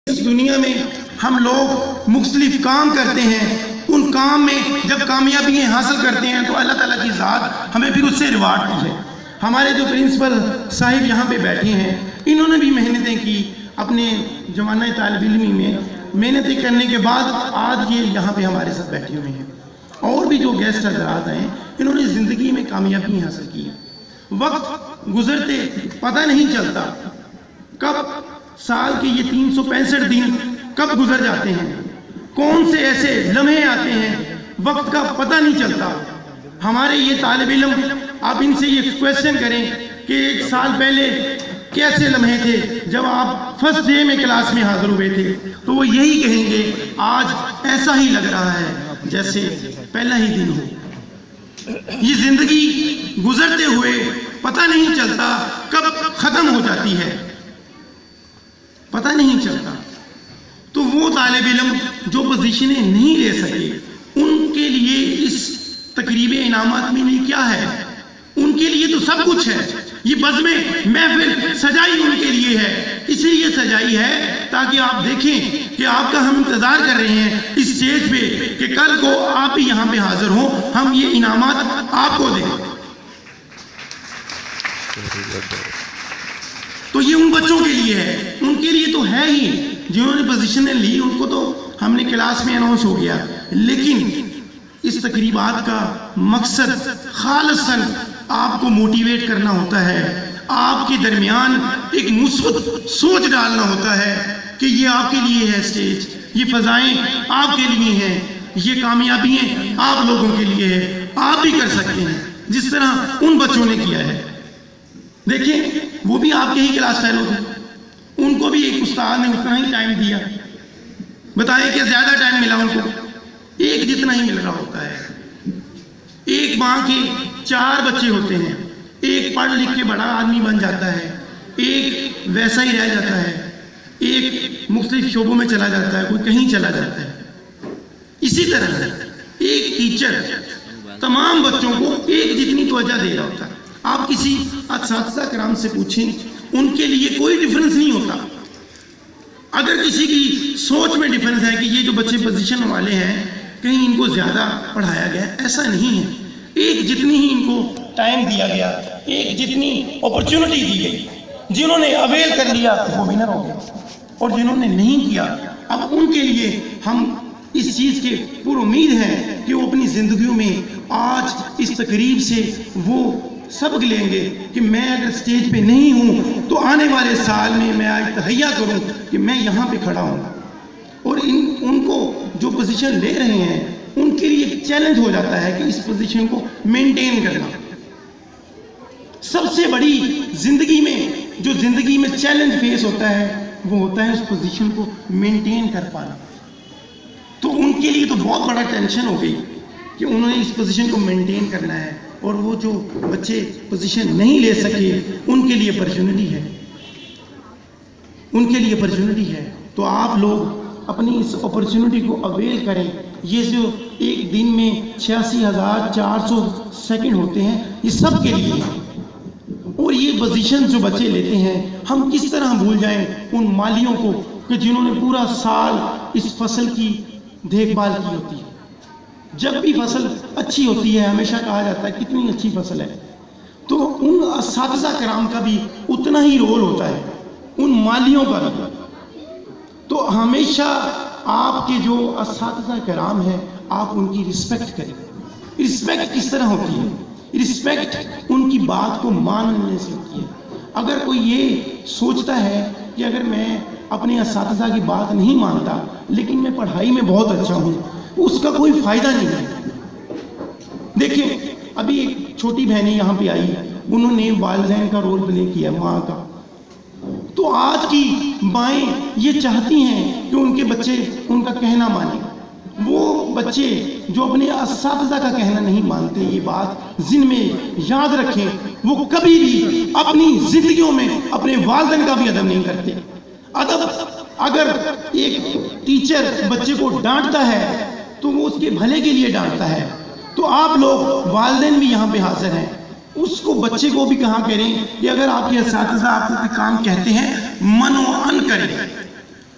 اس دنیا میں ہم لوگ مختلف کام کرتے ہیں، ان کام میں جب کامیابی حاصل کرتے ہیں تو اللہ تعالیٰ کی ذات ہمیں پھر اس سے ریوارڈ دی ہے۔ ہمارے جو پرنسپل صاحب یہاں پہ بیٹھے ہیں، انہوں نے بھی محنتیں کی، اپنے جوانہ طالب علمی میں محنتیں کرنے کے بعد آج یہ یہاں پہ ہمارے ساتھ بیٹھے ہوئے ہیں۔ اور بھی جو گیسٹ حضرات ہیں، انہوں نے زندگی میں کامیابی حاصل کی۔ وقت گزرتے پتہ نہیں چلتا کب سال کے یہ 365 دن کب گزر جاتے ہیں، کون سے ایسے لمحے آتے ہیں، وقت کا پتہ نہیں چلتا۔ ہمارے یہ طالب علم، آپ ان سے یہ کویسچن کریں کہ ایک سال پہلے کیسے لمحے تھے جب آپ فرسٹ ڈے میں کلاس میں حاضر ہوئے تھے، تو وہ یہی کہیں گے آج ایسا ہی لگ رہا ہے جیسے پہلا ہی دن ہو۔ یہ زندگی گزرتے ہوئے پتہ نہیں چلتا کب ختم ہو جاتی ہے، پتہ نہیں چلتا۔ تو وہ طالب علم جو پوزیشنیں نہیں لے سکے، ان کے لیے اس تقریب انعامات میں کیا ہے؟ ان کے لیے تو سب کچھ ہے۔ یہ بزم محفل سجائی ان کے لیے ہے، اس لیے سجائی ہے تاکہ آپ دیکھیں کہ آپ کا ہم انتظار کر رہے ہیں اس اسٹیج پہ کہ کل کو آپ بھی یہاں پہ حاضر ہوں، ہم یہ انعامات آپ کو دیں۔ تو یہ ان بچوں کے لیے ہے، ان کے لیے تو ہے ہی، جنہوں نے پوزیشنیں لی ان کو تو ہم نے کلاس میں اناؤنس ہو گیا، لیکن اس تقریبات کا مقصد خالصاً آپ کو موٹیویٹ کرنا ہوتا ہے، آپ کے درمیان ایک مثبت سوچ ڈالنا ہوتا ہے کہ یہ آپ کے لیے ہے اسٹیج، یہ فضائیں آپ کے لیے ہیں، یہ کامیابیاں آپ لوگوں کے لیے ہے، آپ بھی کر سکتے ہیں جس طرح ان بچوں نے کیا ہے۔ دیکھیں وہ بھی آپ کے ہی کلاس فیلو تھے، ان کو بھی ایک استاد نے اتنا ہی ٹائم دیا، بتائیں کہ زیادہ ٹائم ملا ان کو؟ ایک جتنا ہی مل رہا ہوتا ہے۔ ایک ماں کے 4 بچے ہوتے ہیں، ایک پڑھ لکھ کے بڑا آدمی بن جاتا ہے، ایک ویسا ہی رہ جاتا ہے، ایک مختلف شعبوں میں چلا جاتا ہے، کوئی کہیں چلا جاتا ہے۔ اسی طرح ایک ٹیچر تمام بچوں کو ایک جتنی توجہ دے رہا ہوتا ہے۔ آپ کسی اساتذہ کرام سے پوچھیں، ان کے لیے کوئی ڈفرنس نہیں ہوتا۔ اگر کسی کی سوچ میں ڈفرنس ہے کہ یہ جو بچے پوزیشن والے ہیں کہیں ان کو زیادہ پڑھایا گیا، ایسا نہیں ہے۔ ایک جتنی ہی ان کو ٹائم دیا گیا، ایک جتنی اپرچونٹی دی گئی، جنہوں نے اویل کر لیا وہ ونر ہو گئے، اور جنہوں نے نہیں کیا اب ان کے لیے ہم اس چیز کے پر امید ہیں کہ وہ اپنی زندگیوں میں آج اس تقریب سے وہ سبق لیں گے کہ میں اگر سٹیج پہ نہیں ہوں تو آنے والے سال میں میں آج تہیہ کروں کہ میں یہاں پہ کھڑا ہوں۔ اور ان کو جو پوزیشن لے رہے ہیں ان کے لیے ایک چیلنج ہو جاتا ہے کہ اس پوزیشن کو مینٹین کرنا۔ سب سے بڑی زندگی میں جو زندگی میں چیلنج فیس ہوتا ہے وہ ہوتا ہے اس پوزیشن کو مینٹین کر پانا۔ تو ان کے لیے تو بہت بڑا ٹینشن ہو گئی کہ انہوں نے اس پوزیشن کو مینٹین کرنا ہے، اور وہ جو بچے پوزیشن نہیں لے سکے ان کے لیے اپرچونٹی ہے، ان کے لیے اپرچونٹی ہے۔ تو آپ لوگ اپنی اس اپرچونٹی کو اویل کریں۔ یہ جو ایک دن میں 86,400 سیکنڈ ہوتے ہیں یہ سب کے لیے ہیں، اور یہ پوزیشن جو بچے لیتے ہیں ہم کس طرح بھول جائیں ان مالیوں کو کہ جنہوں نے پورا سال اس فصل کی دیکھ بھال کی ہوتی ہے۔ جب بھی فصل اچھی ہوتی ہے ہمیشہ کہا جاتا ہے کتنی اچھی فصل ہے، تو ان اساتذہ کرام کا بھی اتنا ہی رول ہوتا ہے، ان مالیوں کا بھی۔ تو ہمیشہ آپ کے جو اساتذہ کرام ہیں آپ ان کی رسپیکٹ کریں۔ رسپیکٹ کس طرح ہوتی ہے؟ رسپیکٹ ان کی بات کو ماننے سے ہوتی ہے۔ اگر کوئی یہ سوچتا ہے کہ اگر میں اپنے اساتذہ کی بات نہیں مانتا لیکن میں پڑھائی میں بہت اچھا ہوں، اس کا کوئی فائدہ نہیں ہے۔ دیکھیں ابھی ایک چھوٹی بہنیں یہاں پہ آئی، انہوں نے والدین کا رول پلے کیا، ماں کا۔ تو آج کی مائیں یہ چاہتی ہیں کہ ان کے بچے ان کا کہنا مانیں۔ وہ بچے جو اپنے اساتذہ کا کہنا نہیں مانتے، یہ بات ذہن میں یاد رکھیں، وہ کبھی بھی اپنی زندگیوں میں اپنے والدین کا بھی ادب نہیں کرتے۔ ادب اگر ایک ٹیچر بچے کو ڈانٹتا ہے تو وہ اس کے بھلے کے لیے ڈانٹتا ہے۔ تو آپ لوگ والدین بھی یہاں پہ حاضر ہیں، اس کو بچے کو بھی کہاں کریں کہ اگر آپ کے اساتذہ آپ کو کوئی کام کہتے ہیں من و ان کریں،